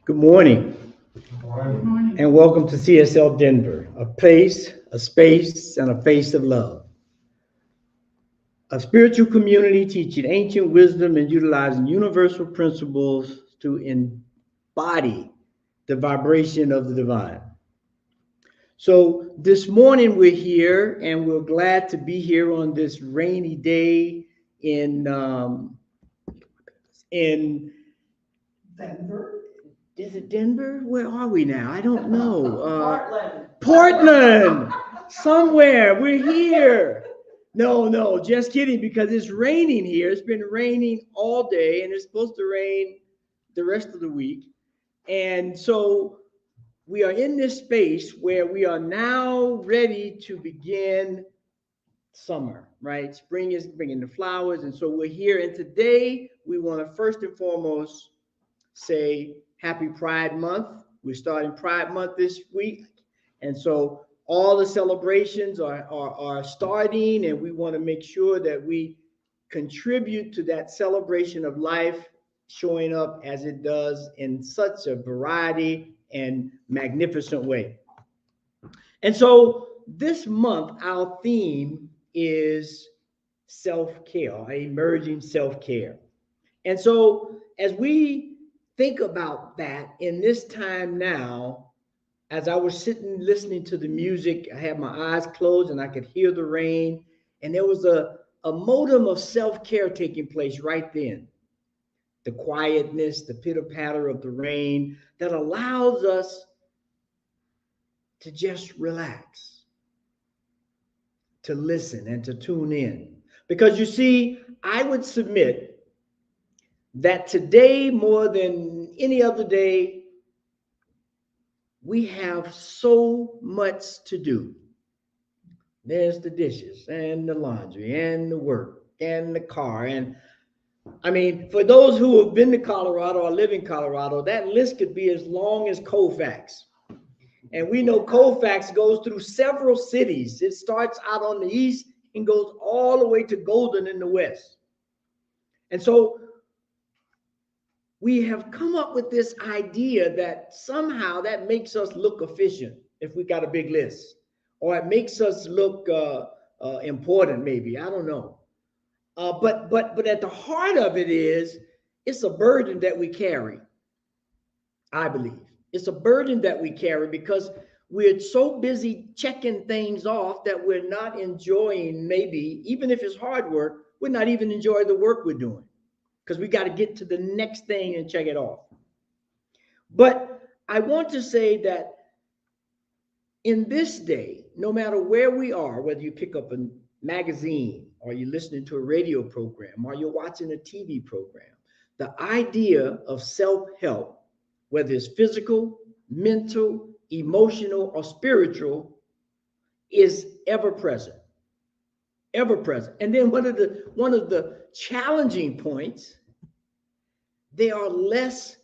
Good morning, and welcome to CSL Denver, a place, a space, and a face of love. A spiritual community teaching ancient wisdom and utilizing universal principles to embody the vibration of the divine. So this morning we're here, and we're glad to be here on this rainy day in Denver. Is it Denver? Where are we now? I don't know. Portland. Portland, somewhere. We're here. No, just kidding, because it's raining here. It's been raining all day, and it's supposed to rain the rest of the week. And so we are in this space where we are now ready to begin summer, right? Spring is bringing the flowers. And so we're here. And today we want to first and foremost say Happy Pride Month. We're starting Pride Month this week. And so all the celebrations are starting, and we want to make sure that we contribute to that celebration of life showing up as it does in such a variety and magnificent way. And so this month, our theme is self-care, emerging self-care. And so as we think about that in this time now, as I was sitting listening to the music, I had my eyes closed and I could hear the rain. And there was a modem of self-care taking place right then. The quietness, the pitter-patter of the rain that allows us to just relax, to listen and to tune in. Because you see, I would submit that today, more than any other day, we have so much to do. There's the dishes and the laundry and the work and the car. And I mean, for those who have been to Colorado or live in Colorado, that list could be as long as Colfax. And we know Colfax goes through several cities. It starts out on the east and goes all the way to Golden in the west. And so we have come up with this idea that somehow that makes us look efficient if we got a big list, or it makes us look important, maybe. I don't know. But at the heart of it is, it's a burden that we carry. I believe it's a burden that we carry because we're so busy checking things off that we're not enjoying, maybe even if it's hard work, we're not even enjoying the work we're doing, because we got to get to the next thing and check it off. But I want to say that in this day, no matter where we are, whether you pick up a magazine or you're listening to a radio program or you're watching a TV program, the idea of self-help, whether it's physical, mental, emotional, or spiritual, is ever present. Ever present. And then one of the challenging points, there are less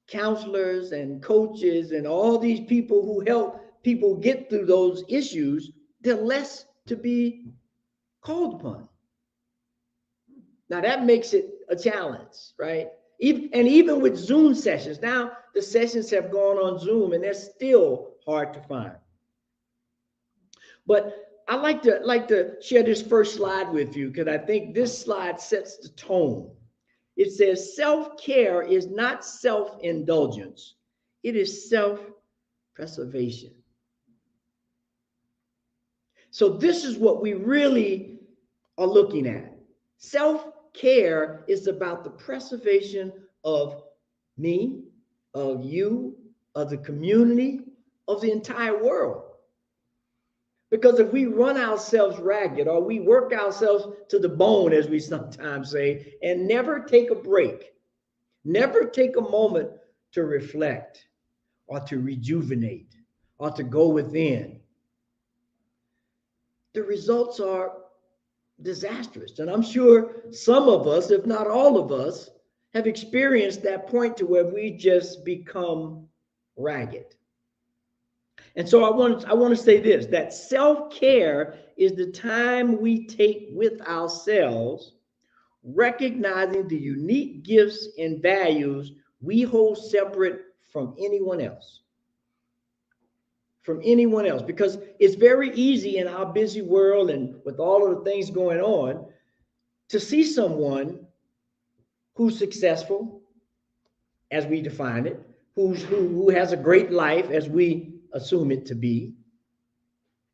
counselors and coaches and all these people who help people get through those issues. They're less to be called upon. Now that makes it a challenge, right? Even with Zoom sessions, now the sessions have gone on Zoom and they're still hard to find. But I like to share this first slide with you because I think this slide sets the tone. It says self-care is not self-indulgence. It is self-preservation. So this is what we really are looking at. Self-care is about the preservation of me, of you, of the community, of the entire world. Because if we run ourselves ragged or we work ourselves to the bone, as we sometimes say, and never take a break, never take a moment to reflect or to rejuvenate or to go within, the results are disastrous. And I'm sure some of us, if not all of us, have experienced that point to where we just become ragged. And so I want to say this, that self-care is the time we take with ourselves, recognizing the unique gifts and values we hold separate from anyone else. From anyone else, because it's very easy in our busy world and with all of the things going on to see someone who's successful, as we define it, who has a great life as we assume it to be.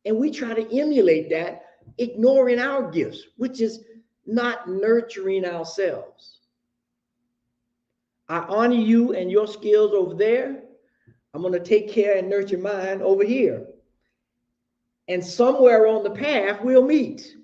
And we try to emulate that, ignoring our gifts, which is not nurturing ourselves. I honor you and your skills over there. I'm going to take care and nurture mine over here. And somewhere on the path, we'll meet.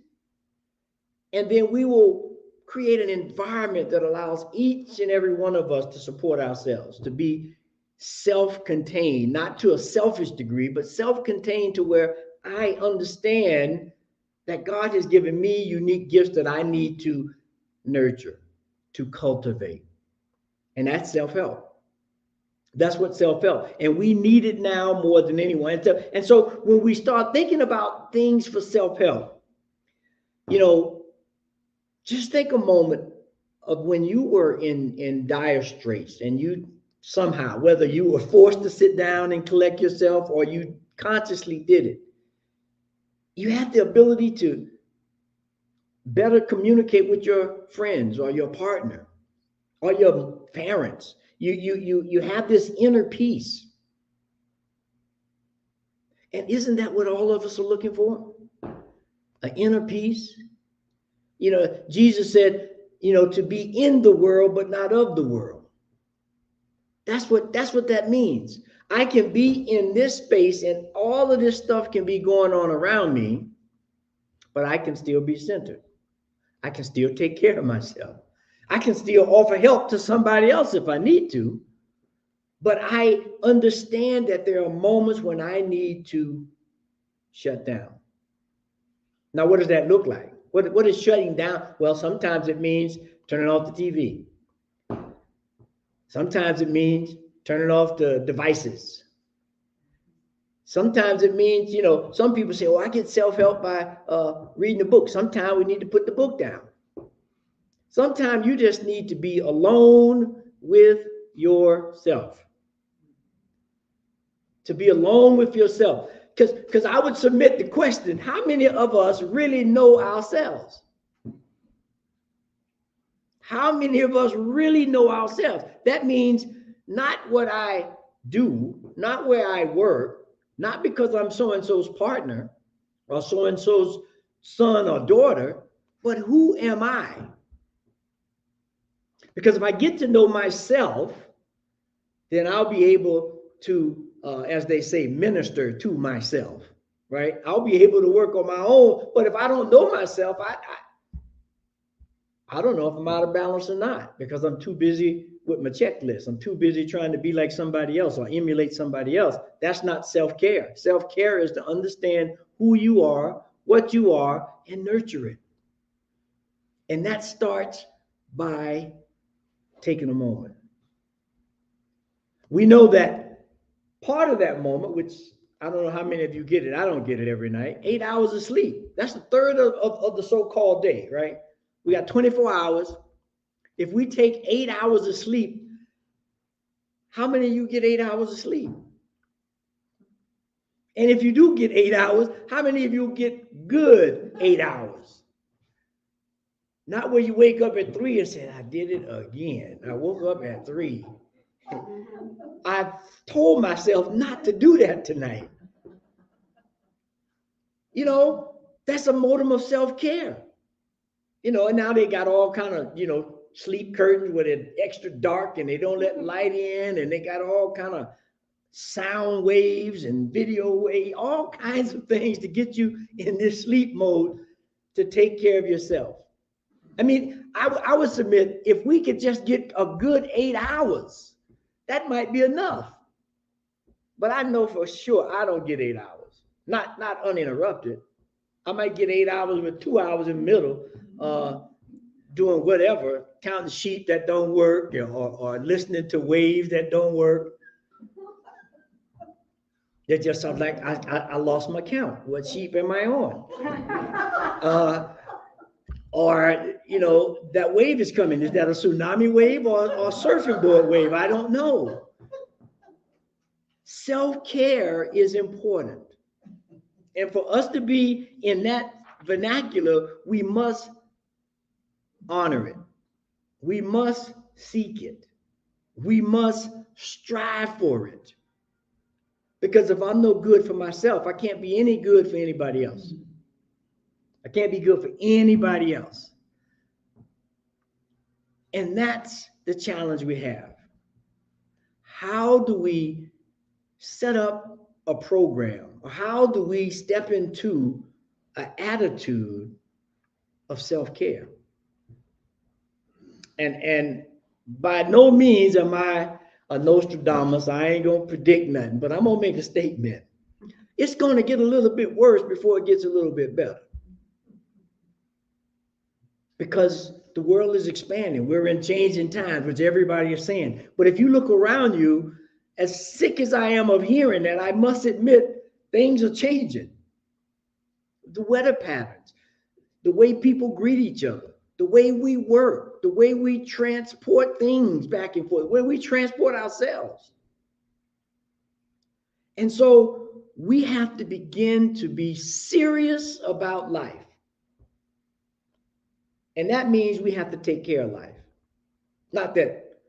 And then we will create an environment that allows each and every one of us to support ourselves, to be self-contained, not to a selfish degree, but self-contained to where I understand that God has given me unique gifts that I need to nurture, to cultivate. And that's self-help. That's what self-help. And we need it now more than anyone. And so when we start thinking about things for self-help, just take a moment of when you were in dire straits and you somehow, whether you were forced to sit down and collect yourself or you consciously did it, you have the ability to better communicate with your friends or your partner or your parents. You have this inner peace. And isn't that what all of us are looking for? An inner peace? Jesus said, to be in the world, but not of the world. That's what that means. I can be in this space and all of this stuff can be going on around me, but I can still be centered. I can still take care of myself. I can still offer help to somebody else if I need to, but I understand that there are moments when I need to shut down. Now, what does that look like? What is shutting down? Well, sometimes it means turning off the TV. Sometimes it means turning off the devices. Sometimes it means, some people say, I get self-help by reading a book. Sometimes we need to put the book down. Sometimes you just need to be alone with yourself. To be alone with yourself. Because I would submit the question, how many of us really know ourselves? How many of us really know ourselves? That means not what I do, not where I work, not because I'm so-and-so's partner or so-and-so's son or daughter, but who am I? Because if I get to know myself, then I'll be able to, as they say, minister to myself, right? I'll be able to work on my own. But if I don't know myself, I don't know if I'm out of balance or not, because I'm too busy with my checklist. I'm too busy trying to be like somebody else or emulate somebody else. That's not self-care. Self-care is to understand who you are, what you are, and nurture it. And that starts by taking a moment. We know that part of that moment, which I don't know how many of you get it. I don't get it every night. 8 hours of sleep. That's a third of the so-called day, right? We got 24 hours. If we take 8 hours of sleep, how many of you get 8 hours of sleep? And if you do get 8 hours, how many of you get good 8 hours? Not where you wake up at 3 and say, I did it again. I woke up at 3. I told myself not to do that tonight. That's a modem of self-care. And now they got all kind of, sleep curtains where they're extra dark and they don't let light in, and they got all kind of sound waves and video waves, all kinds of things to get you in this sleep mode to take care of yourself. I mean, I would submit if we could just get a good 8 hours, that might be enough. But I know for sure I don't get 8 hours, not uninterrupted. I might get 8 hours with 2 hours in the middle, doing whatever, counting sheep that don't work, or listening to waves that don't work. It just sounds like I lost my count. What sheep am I on? Or, that wave is coming. Is that a tsunami wave or a surfing board wave? I don't know. Self-care is important. And for us to be in that vernacular, we must honor it. We must seek it. We must strive for it. Because if I'm no good for myself, I can't be any good for anybody else. I can't be good for anybody else. And that's the challenge we have. How do we set up a program? Or how do we step into an attitude of self-care? And by no means am I a Nostradamus. I ain't gonna predict nothing, but I'm gonna make a statement. It's gonna get a little bit worse before it gets a little bit better. Because the world is expanding. We're in changing times, which everybody is saying. But if you look around you, as sick as I am of hearing that, I must admit things are changing. The weather patterns, the way people greet each other, the way we work, the way we transport things back and forth, the way we transport ourselves. And so we have to begin to be serious about life. And that means we have to take care of life. Not that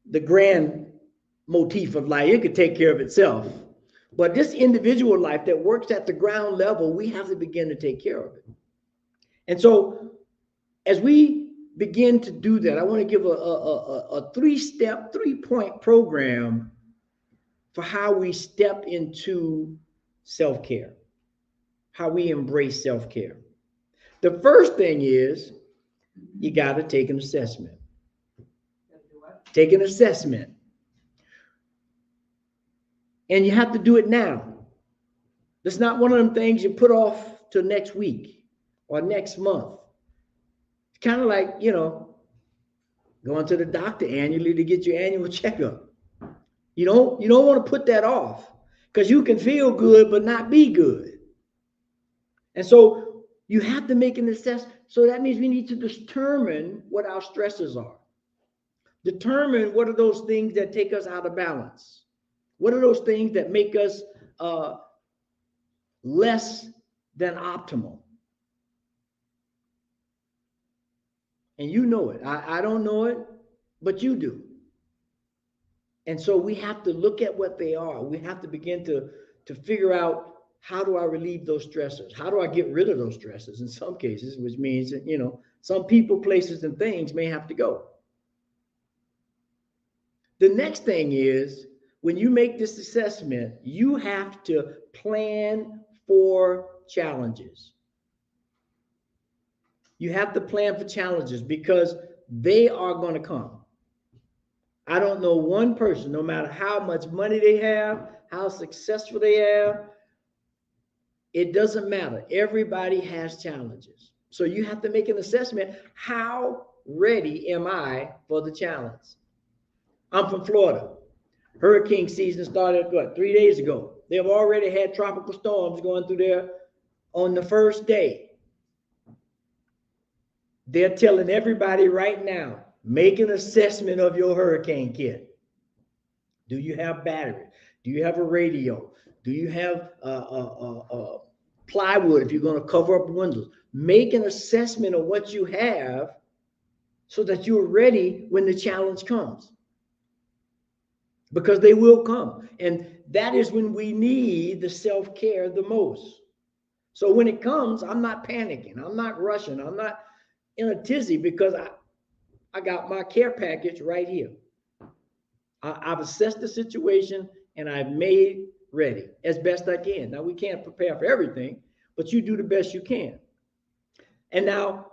the grand motif of life, it could take care of itself. But this individual life that works at the ground level, we have to begin to take care of it. And so as we begin to do that, I want to give a three-step, three-point program for how we step into self-care, how we embrace self-care. The first thing is you got to take an assessment. Take an assessment. And you have to do it now. It's not one of them things you put off till next week or next month. It's kind of like, going to the doctor annually to get your annual checkup. You don't want to put that off because you can feel good but not be good. And so you have to make an assessment. So that means we need to determine what our stresses are. Determine what are those things that take us out of balance. What are those things that make us less than optimal? And you know it. I don't know it, but you do. And so we have to look at what they are. We have to begin to figure out, how do I relieve those stressors? How do I get rid of those stressors in some cases, which means that, some people, places, and things may have to go. The next thing is, when you make this assessment, you have to plan for challenges. You have to plan for challenges because they are going to come. I don't know one person, no matter how much money they have, how successful they are, it doesn't matter. Everybody has challenges. So you have to make an assessment. How ready am I for the challenge? I'm from Florida. Hurricane season started, 3 days ago. They've already had tropical storms going through there on the first day. They're telling everybody right now, make an assessment of your hurricane kit. Do you have batteries? Do you have a radio? Do you have plywood if you're going to cover up windows? Make an assessment of what you have so that you're ready when the challenge comes. Because they will come. And that is when we need the self-care the most. So when it comes, I'm not panicking. I'm not rushing. I'm not in a tizzy because I got my care package right here. I've assessed the situation and I've made ready as best I can. Now, we can't prepare for everything, but you do the best you can. And now,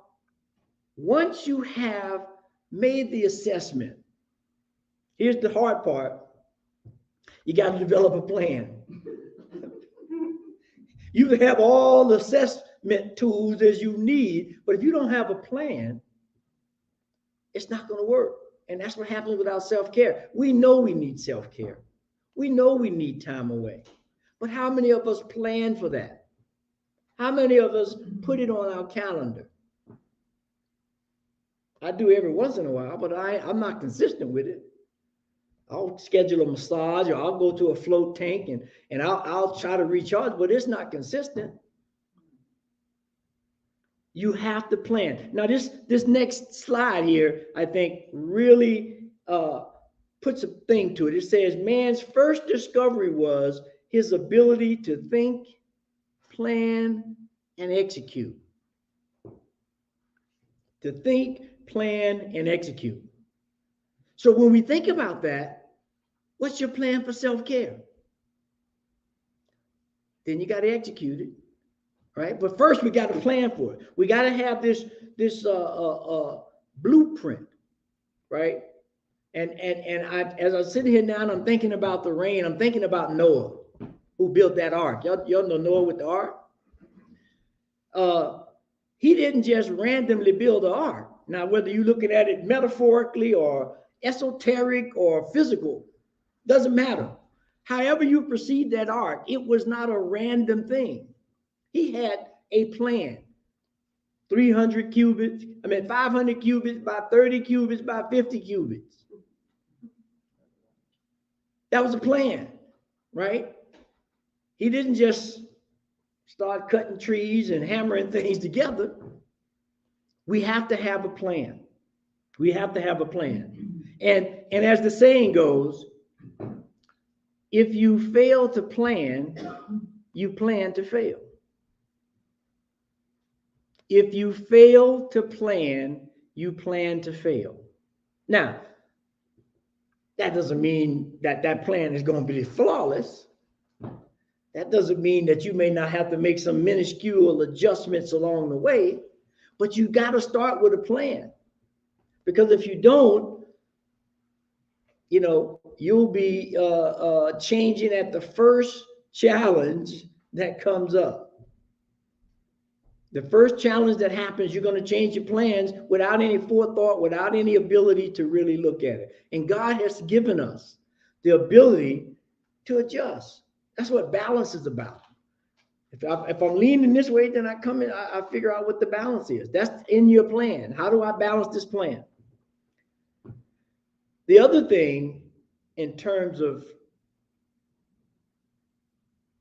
once you have made the assessment, here's the hard part. You got to develop a plan. You can have all the assessment tools as you need, but if you don't have a plan, it's not going to work. And that's what happens with our self-care. We know we need self-care. We know we need time away. But how many of us plan for that? How many of us put it on our calendar? I do every once in a while, but I'm not consistent with it. I'll schedule a massage, or I'll go to a float tank, and I'll try to recharge, but it's not consistent. You have to plan. Now, this next slide here, I think, really puts a thing to it. It says man's first discovery was his ability to think, plan, and execute. To think, plan, and execute. So when we think about that, what's your plan for self-care? Then you got to execute it, right? But first, we got to plan for it. We got to have this blueprint, right? And as I'm sitting here now, and I'm thinking about the rain, I'm thinking about Noah, who built that ark. Y'all know Noah with the ark? He didn't just randomly build an ark. Now, whether you're looking at it metaphorically or esoteric or physical, doesn't matter. However you perceive that ark, it was not a random thing. He had a plan. 500 cubits by 30 cubits by 50 cubits. That was a plan, right? He didn't just start cutting trees and hammering things together. We have to have a plan. We have to have a plan. And as the saying goes, if you fail to plan, you plan to fail. If you fail to plan, you plan to fail. Now, that doesn't mean that that plan is going to be flawless. That doesn't mean that you may not have to make some minuscule adjustments along the way, but you got to start with a plan. Because if you don't, you'll be changing at the first challenge that comes up. The first challenge that happens, you're going to change your plans without any forethought, without any ability to really look at it. And God has given us the ability to adjust. That's what balance is about. If I'm leaning this way, then I figure out what the balance is. That's in your plan. How do I balance this plan? The other thing, in terms of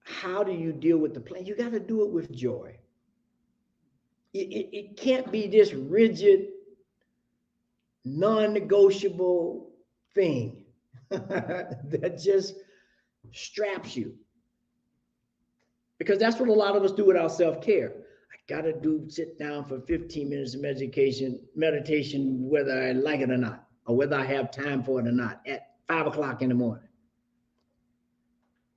how do you deal with the plan, you got to do it with joy. It can't be this rigid, non-negotiable thing that just straps you. Because that's what a lot of us do with our self-care. I got to sit down for 15 minutes of meditation, whether I like it or not, or whether I have time for it or not, at 5 o'clock in the morning.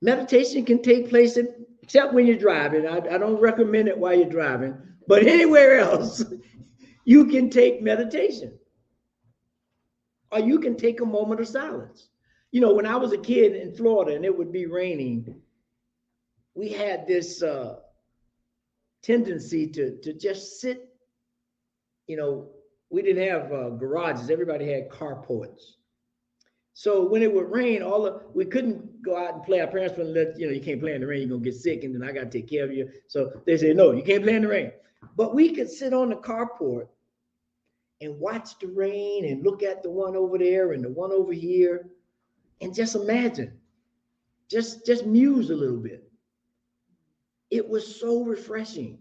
Meditation can take place, except when you're driving. I don't recommend it while you're driving. But anywhere else, you can take meditation. Or you can take a moment of silence. When I was a kid in Florida and it would be raining, we had this tendency to just sit. We didn't have garages. Everybody had carports. So when it would rain, we couldn't go out and play. Our parents wouldn't let, you can't play in the rain, you're going to get sick, and then I got to take care of you. So they said, no, you can't play in the rain. But we could sit on the carport and watch the rain and look at the one over there and the one over here and just imagine, just muse a little bit. It was so refreshing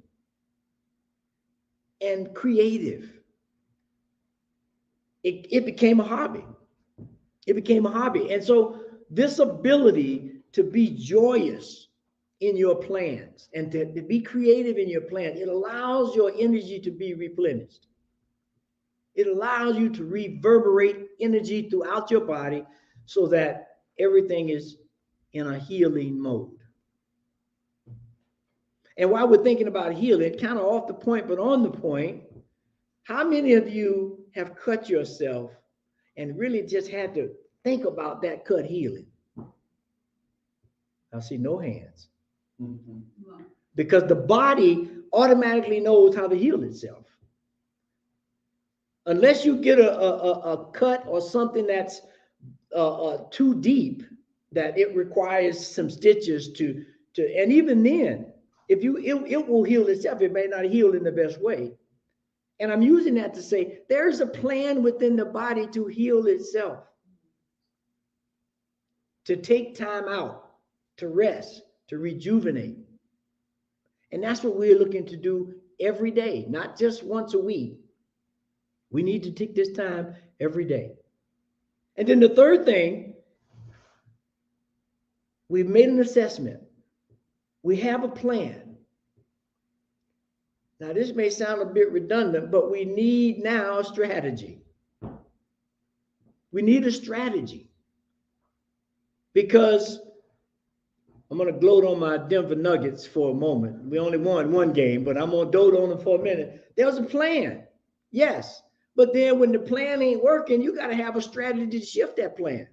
and creative. It became a hobby. It became a hobby. And so this ability to be joyous in your plans and to be creative in your plan, it allows your energy to be replenished. It allows you to reverberate energy throughout your body so that everything is in a healing mode. And while we're thinking about healing, kind of off the point, but on the point, how many of you have cut yourself and really just had to think about that cut healing? I see no hands. Mm-hmm. Because the body automatically knows how to heal itself. Unless you get a cut or something that's too deep, that it requires some stitches to and even then, it will heal itself. It may not heal in the best way. And I'm using that to say there's a plan within the body to heal itself. to take time out, to rest, to rejuvenate. And that's what we're looking to do every day, not just once a week. We need to take this time every day. And then the third thing, we've made an assessment. We have a plan. Now, this may sound a bit redundant, but we need now a strategy. We need a strategy. Because I'm going to gloat on my Denver Nuggets for a moment. We only won one game, but I'm going to dote on them for a minute. There was a plan, yes. But then when the plan ain't working, you got to have a strategy to shift that plan.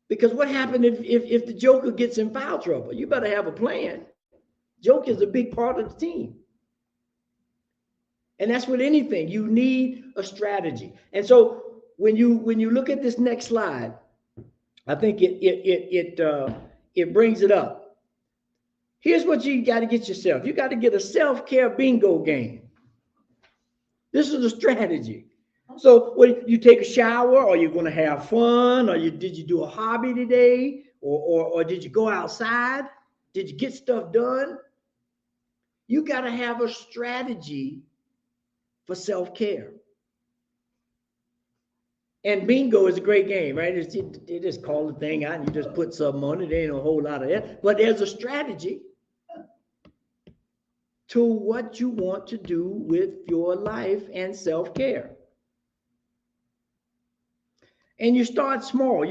Because what happened if the Joker gets in foul trouble? You better have a plan. Joker is a big part of the team. And that's with anything. You need a strategy. And so when you look at this next slide, I think it brings it up. Here's what you got to get yourself. You got to get a self-care bingo game. This is a strategy. So what, you take a shower, or you're going to have fun, or did you do a hobby today, or did you go outside? Did you get stuff done? You got to have a strategy for self-care. And bingo is a great game, right? You just call the thing out and you just put something on it. There ain't a whole lot of it. But there's a strategy to what you want to do with your life and self-care. And you start small. I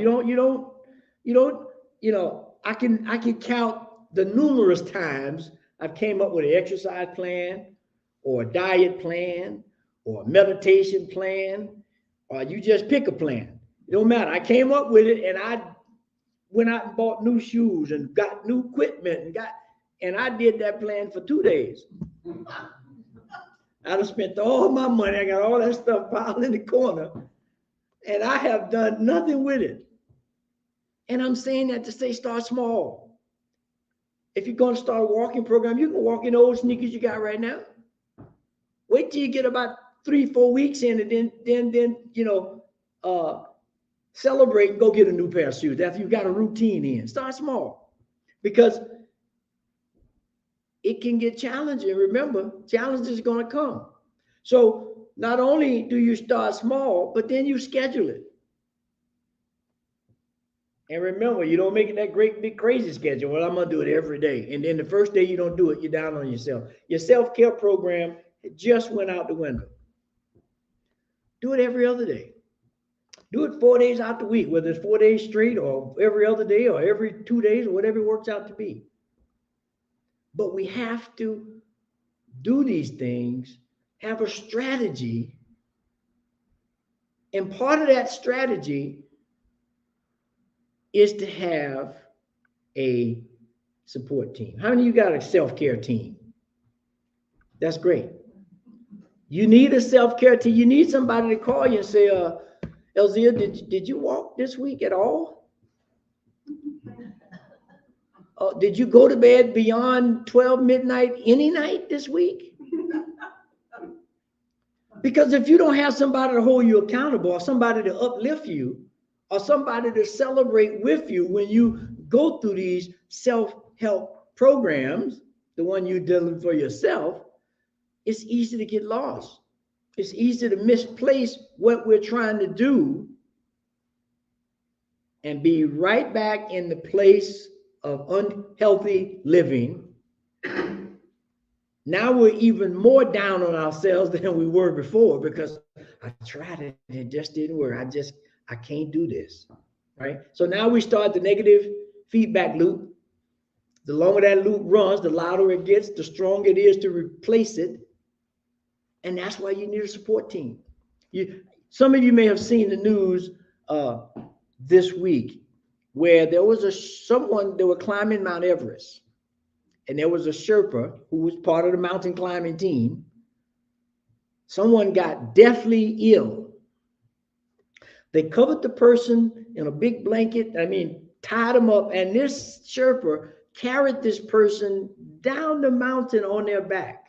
can count the numerous times I've came up with an exercise plan or a diet plan or a meditation plan, or you just pick a plan. It don't matter. I came up with it, and I went out and bought new shoes and got new equipment and I did that plan for 2 days. I done spent all my money. I got all that stuff piled in the corner, and I have done nothing with it. And I'm saying that to say start small. If you're going to start a walking program, you can walk in the old sneakers you got right now. Wait till you get about 3-4 weeks in, and then celebrate and go get a new pair of shoes after you've got a routine in. Start small, because it can get challenging. Remember, challenges are going to come. So not only do you start small, but then you schedule it. And remember, you don't make it that great, big, crazy schedule. Well, I'm going to do it every day. And then the first day you don't do it, you're down on yourself. Your self-care program just went out the window. Do it every other day. Do it 4 days out the week, whether it's 4 days straight or every other day or every 2 days or whatever it works out to be. But we have to do these things, have a strategy. And part of that strategy is to have a support team. How many of you got a self-care team? That's great. You need a self-care team. You need somebody to call you and say, Elzia, did you walk this week at all? Did you go to bed beyond 12 midnight any night this week? Because if you don't have somebody to hold you accountable, or somebody to uplift you, or somebody to celebrate with you when you go through these self-help programs, the one you're doing for yourself, it's easy to get lost. It's easy to misplace what we're trying to do and be right back in the place of unhealthy living. Now we're even more down on ourselves than we were before, because I tried it and it just didn't work. I can't do this, right? So now we start the negative feedback loop. The longer that loop runs, the louder it gets, the stronger it is to replace it. And that's why you need a support team. Some of you may have seen the news this week, where there was someone that were climbing Mount Everest, and there was a Sherpa who was part of the mountain climbing team. Someone got deathly ill. They covered the person in a big blanket, tied him up, and this Sherpa carried this person down the mountain on their back.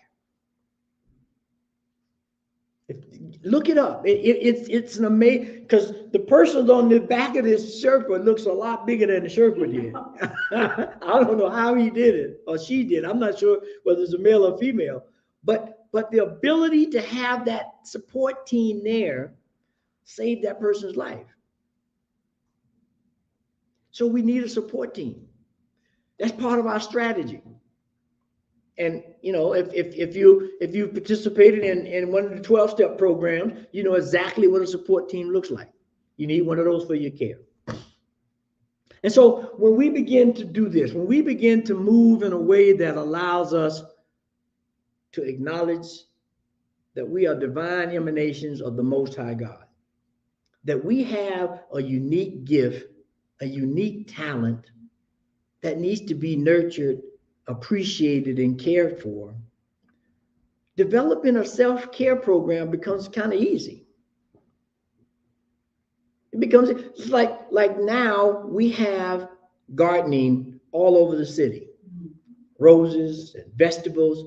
Look it up. It's an amazing, because the person on the back of this Sherpa looks a lot bigger than the Sherpa did. I don't know how he did it or she did. I'm not sure whether it's a male or female, but the ability to have that support team there saved that person's life. So we need a support team. That's part of our strategy. And you know, if you participated in one of the 12-step programs, you know exactly what a support team looks like. You need one of those for your care. And so when we begin to do this, when we begin to move in a way that allows us to acknowledge that we are divine emanations of the Most High God, that we have a unique gift, a unique talent that needs to be nurtured, appreciated, and cared for, developing a self-care program becomes kind of easy. It becomes like now we have gardening all over the city, roses and vegetables.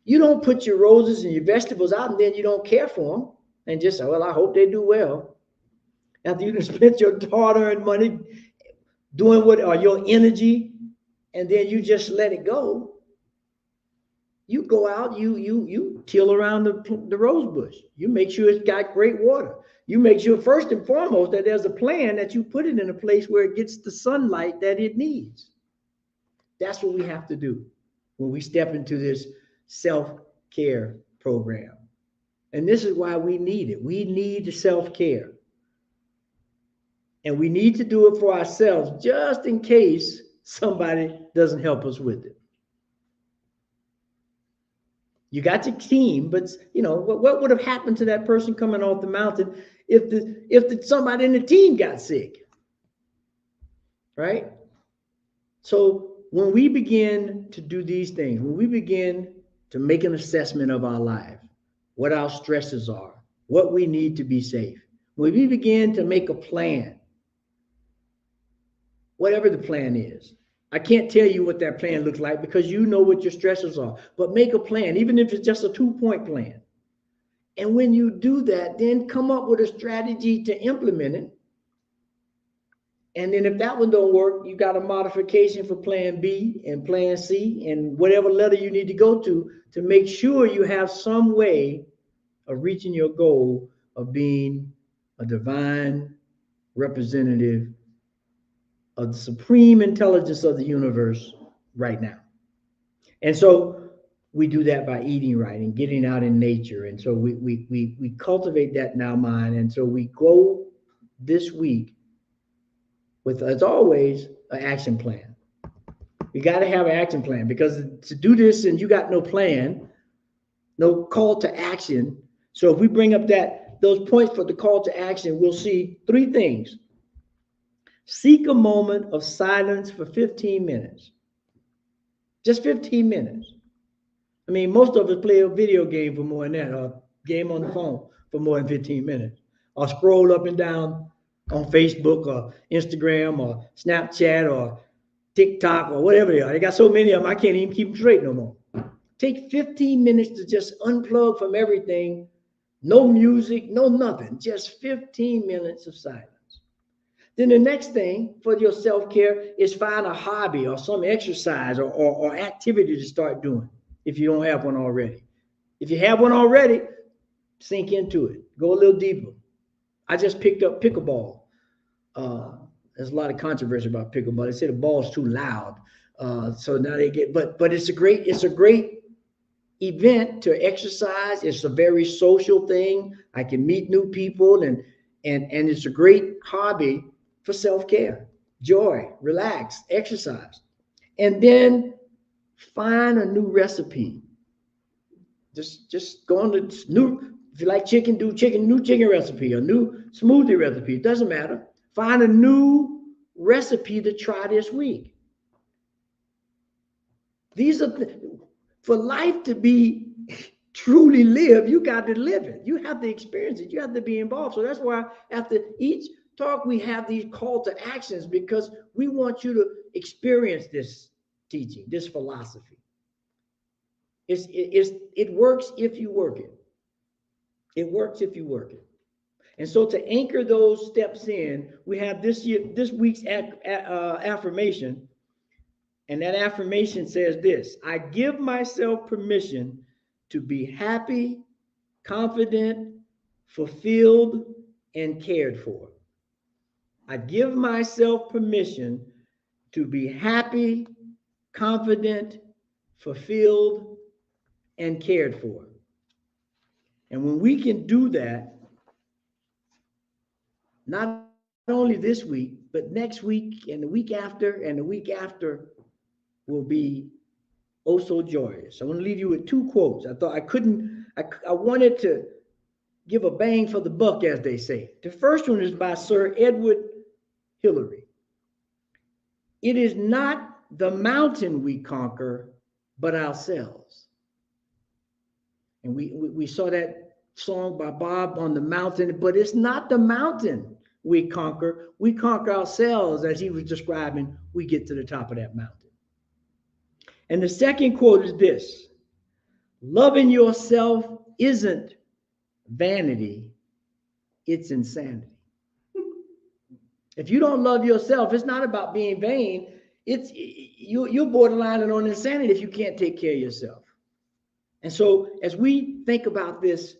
You don't put your roses and your vegetables out and then you don't care for them and just say, well, I hope they do well. After you spent your hard-earned money doing what, or your energy, and then you just let it go. You go out, you till around the rose bush. You make sure it's got great water. You make sure first and foremost that there's a plan that you put it in a place where it gets the sunlight that it needs. That's what we have to do when we step into this self-care program. And this is why we need it. We need self-care. And we need to do it for ourselves just in case somebody doesn't help us with it. You got your team, but you know what would have happened to that person coming off the mountain if somebody in the team got sick, right? So when we begin to do these things, when we begin to make an assessment of our life, what our stresses are, what we need to be safe, when we begin to make a plan, whatever the plan is. I can't tell you what that plan looks like because you know what your stresses are, but make a plan, even if it's just a 2-point plan. And when you do that, then come up with a strategy to implement it. And then if that one don't work, you got a modification for plan B and plan C and whatever letter you need to go to make sure you have some way of reaching your goal of being a divine representative of the supreme intelligence of the universe right now. And so we do that by eating right and getting out in nature. And so we cultivate that in our mind. And so we go this week with, as always, an action plan. You got to have an action plan, because to do this and you got no plan, no call to action. So if we bring up those points for the call to action, we'll see 3 things. Seek a moment of silence for 15 minutes. Just 15 minutes. I mean, most of us play a video game for more than that, or a game on the phone for more than 15 minutes, or scroll up and down on Facebook or Instagram or Snapchat or TikTok or whatever they are. They got so many of them, I can't even keep them straight no more. Take 15 minutes to just unplug from everything. No music, no nothing. Just 15 minutes of silence. Then the next thing for your self-care is find a hobby or some exercise or activity to start doing if you don't have one already. If you have one already, sink into it. Go a little deeper. I just picked up pickleball. There's a lot of controversy about pickleball. They say the ball's too loud. So now they get, but it's a great event to exercise. It's a very social thing. I can meet new people and it's a great hobby for self-care, joy, relax, exercise. And then find a new recipe. Just go on to new, if you like chicken, do new chicken recipe, a new smoothie recipe. It doesn't matter. Find a new recipe to try this week. These are, for life to be truly lived, you got to live it. You have to experience it. You have to be involved. So that's why after each talk, we have these call to actions, because we want you to experience this teaching, this philosophy. It works if you work it. It works if you work it. And so to anchor those steps in, we have this week's affirmation. And that affirmation says this: I give myself permission to be happy, confident, fulfilled, and cared for. I give myself permission to be happy, confident, fulfilled, and cared for. And when we can do that, not only this week, but next week and the week after will be oh so joyous. I want to leave you with two quotes. I wanted to give a bang for the buck, as they say. The first one is by Sir Edward Hillary. It is not the mountain we conquer, but ourselves. And we saw that song by Bob on the mountain, but it's not the mountain we conquer ourselves. As he was describing, we get to the top of that mountain. And the second quote is this: loving yourself isn't vanity, it's insanity. If you don't love yourself, it's not about being vain. You're borderline on insanity if you can't take care of yourself. And so as we think about this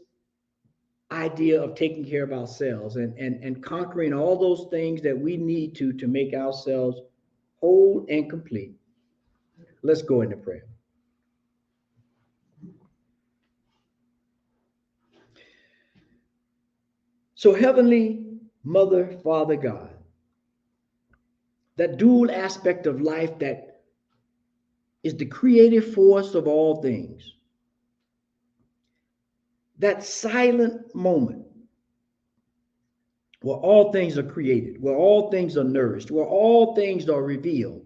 idea of taking care of ourselves and conquering all those things that we need to make ourselves whole and complete, let's go into prayer. So Heavenly Mother, Father God, that dual aspect of life that is the creative force of all things, that silent moment where all things are created, where all things are nourished, where all things are revealed.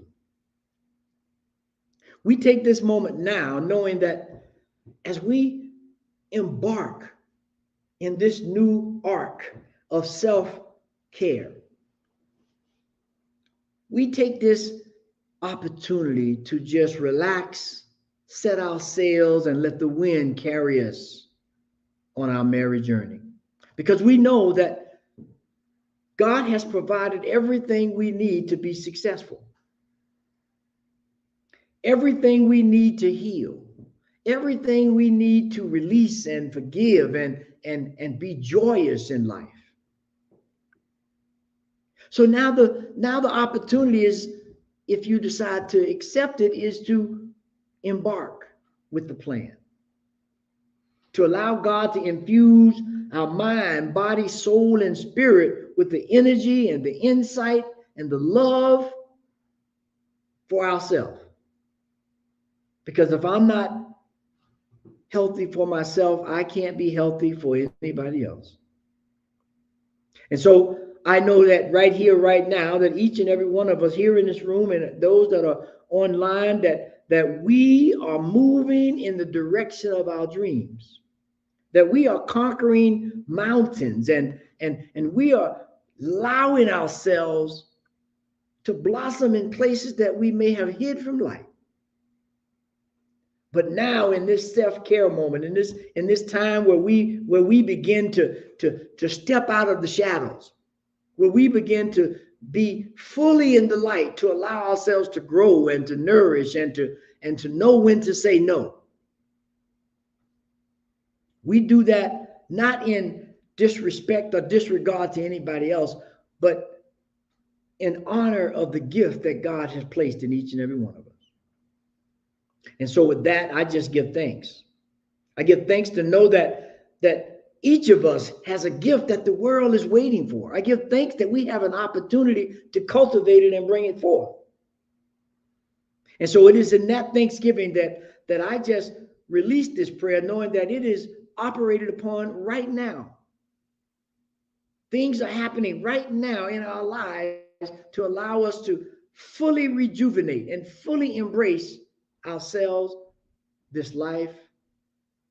We take this moment now knowing that as we embark in this new arc of self-care, we take this opportunity to just relax, set our sails, and let the wind carry us on our merry journey. Because we know that God has provided everything we need to be successful, everything we need to heal, everything we need to release and forgive and be joyous in life. So now the opportunity is, if you decide to accept it, is to embark with the plan, to allow God to infuse our mind, body, soul, and spirit with the energy and the insight and the love for ourselves. Because if I'm not healthy for myself, I can't be healthy for anybody else. And so I know that right here, right now, that each and every one of us here in this room and those that are online, that we are moving in the direction of our dreams, that we are conquering mountains and we are allowing ourselves to blossom in places that we may have hid from light. But now in this self-care moment, in this time where we begin to step out of the shadows, where we begin to be fully in the light, to allow ourselves to grow and to nourish and to know when to say no. We do that not in disrespect or disregard to anybody else, but in honor of the gift that God has placed in each and every one of us. And so with that, I just give thanks. I give thanks to know that each of us has a gift that the world is waiting for. I give thanks that we have an opportunity to cultivate it and bring it forth. And so it is in that thanksgiving that I just released this prayer, knowing that it is operated upon right now. Things are happening right now in our lives to allow us to fully rejuvenate and fully embrace ourselves, this life,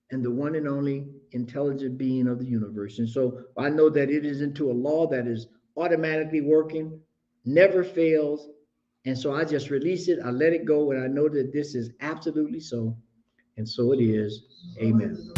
and the one and only intelligent being of the universe. And so I know that it is into a law that is automatically working, never fails. And so I just release it, I let it go, and I know that this is absolutely so. And so it is. Amen.